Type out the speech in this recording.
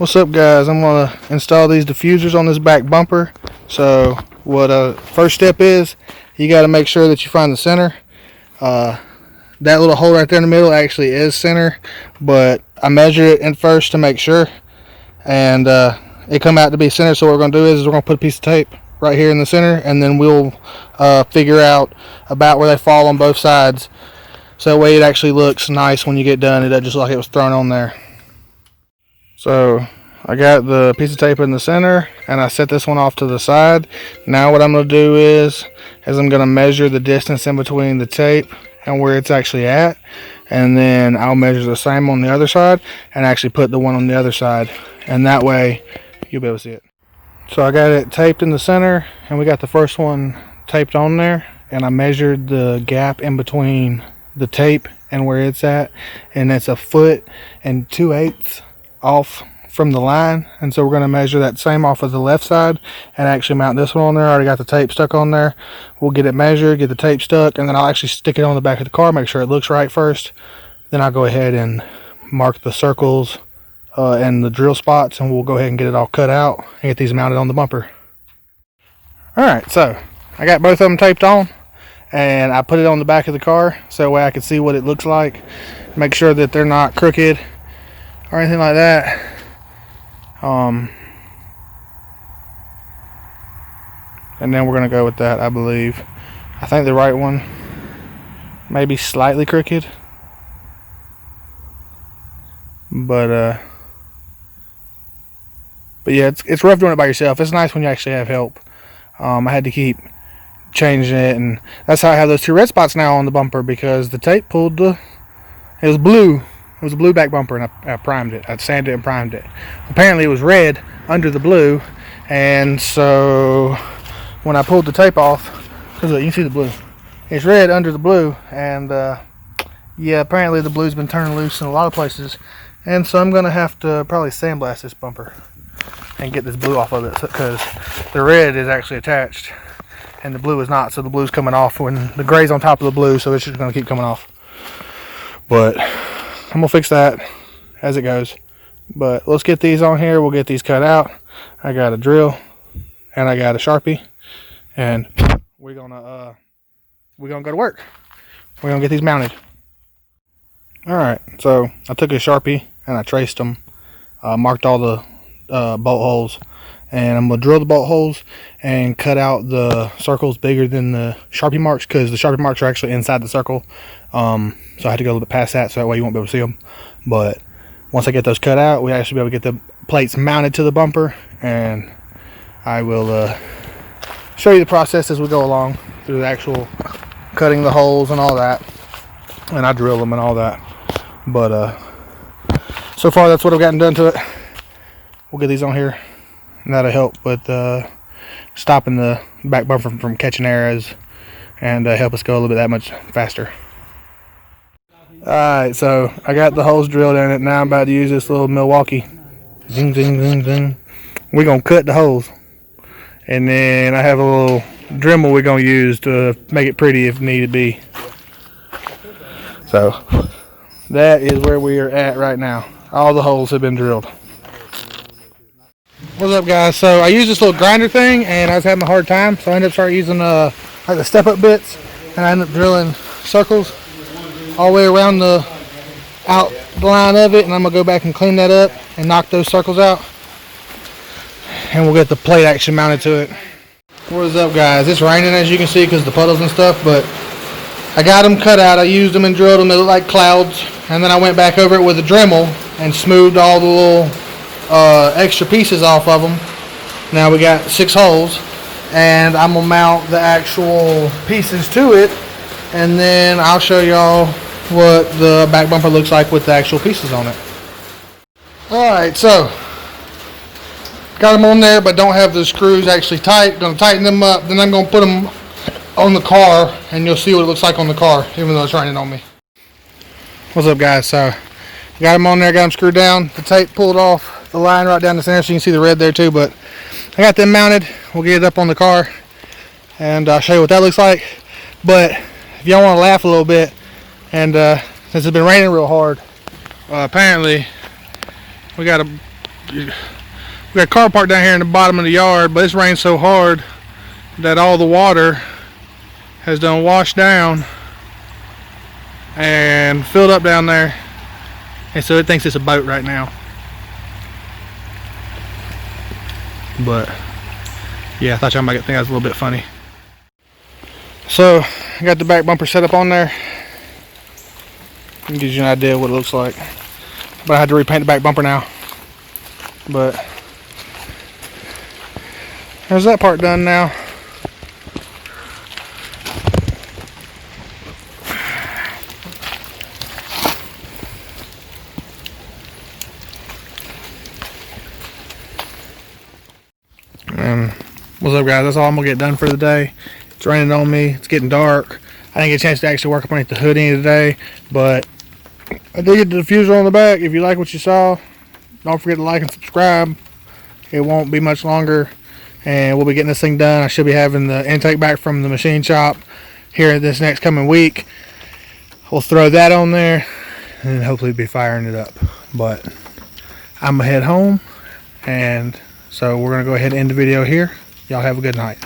What's up, guys? I'm gonna install these diffusers on this back bumper. So what first step is, you got to make sure that you find the center. That little hole right there in the middle actually is center, but I measured it in first to make sure, and it come out to be center. So what we're gonna do is we're gonna put a piece of tape right here in the center, and then we'll figure out about where they fall on both sides, so that way it actually looks nice when you get done. It doesn't just look like it was thrown on there. So I got the piece of tape in the center, and I set this one off to the side. Now what I'm going to do is I'm going to measure the distance in between the tape and where it's actually at, and then I'll measure the same on the other side and actually put the one on the other side, and that way you'll be able to see it. So I got it taped in the center, and we got the first one taped on there, and I measured the gap in between the tape and where it's at, and it's 1 2/8 feet off from the line. And so we're going to measure that same off of the left side and actually mount this one on there. I already got the tape stuck on there. We'll get it measured, get the tape stuck, and then I'll actually stick it on the back of the car, make sure it looks right first. Then I'll go ahead and mark the circles and the drill spots, and we'll go ahead and get it all cut out and get these mounted on the bumper. Alright, so I got both of them taped on, and I put it on the back of the car so that way I can see what it looks like, make sure that they're not crooked or anything like that. And then we're gonna go with that. I believe, I think the right one may be slightly crooked, but yeah, it's rough doing it by yourself. It's nice when you actually have help. I had to keep changing it, and that's how I have those 2 red spots now on the bumper, because the tape pulled it was blue. It was a blue back bumper, and I primed it. I sanded it and primed it. Apparently it was red under the blue, and so when I pulled the tape off, because you can see the blue, it's red under the blue, and yeah, apparently the blue's been turning loose in a lot of places, and so I'm gonna have to probably sandblast this bumper and get this blue off of it, because the red is actually attached and the blue is not. So the blue's coming off when the gray's on top of the blue, so it's just gonna keep coming off. But I'm gonna fix that as it goes. But let's get these on here. We'll get these cut out. I got a drill and I got a Sharpie, and we're gonna go to work. We're gonna get these mounted. All right, so I took a Sharpie and I traced them, marked all the bolt holes, and I'm gonna drill the bolt holes and cut out the circles bigger than the Sharpie marks, because the Sharpie marks are actually inside the circle. So I had to go a little bit past that, so that way you won't be able to see them. But once I get those cut out, we actually be able to get the plates mounted to the bumper, and I will show you the process as we go along through the actual cutting the holes and all that, and I drill them and all that. But so far that's what I've gotten done to it. We'll get these on here, and that'll help with stopping the back bumper from catching arrows, and help us go a little bit that much faster. Alright, so I got the holes drilled in it. Now I'm about to use this little Milwaukee. Zing, zing, zing, zing. We're going to cut the holes, and then I have a little Dremel we're going to use to make it pretty if needed be. So that is where we are at right now. All the holes have been drilled. What's up, guys? So I used this little grinder thing, and I was having a hard time, so I ended up starting using like the step-up bits, and I ended up drilling circles all the way around the line of it, and I'm gonna go back and clean that up and knock those circles out, and we'll get the plate actually mounted to it. What is up, guys? It's raining, as you can see, because the puddles and stuff, but I got them cut out. I used them and drilled them. They look like clouds, and then I went back over it with a Dremel and smoothed all the little extra pieces off of them. Now we got 6 holes, and I'm gonna mount the actual pieces to it, and then I'll show y'all what the back bumper looks like with the actual pieces on it. Alright, so got them on there, but don't have the screws actually tight. Gonna tighten them up, then I'm gonna put them on the car, and you'll see what it looks like on the car, even though it's raining on me. What's up, guys? So got them on there, got them screwed down, the tape pulled off the line right down the center, so you can see the red there too. But I got them mounted. We'll get it up on the car, and I'll show you what that looks like. But if y'all want to laugh a little bit, and since it's been raining real hard, apparently we got a we got a car parked down here in the bottom of the yard, but it's rained so hard that all the water has done washed down and filled up down there, and so it thinks it's a boat right now. But yeah, I thought y'all might think that was a little bit funny. So I got the back bumper set up on there. Gives you an idea of what it looks like. But I had to repaint the back bumper now. But there's that part done now. And what's up, guys? That's all I'm gonna get done for the day. It's raining on me. It's getting dark. I didn't get a chance to actually work up underneath the hood any today, but I did get the diffuser on the back. If you like what you saw, don't forget to like and subscribe. It won't be much longer, and we'll be getting this thing done. I should be having the intake back from the machine shop here this next coming week. We'll throw that on there, and hopefully be firing it up. But I'm gonna head home, and so we're gonna go ahead and end the video here. Y'all have a good night.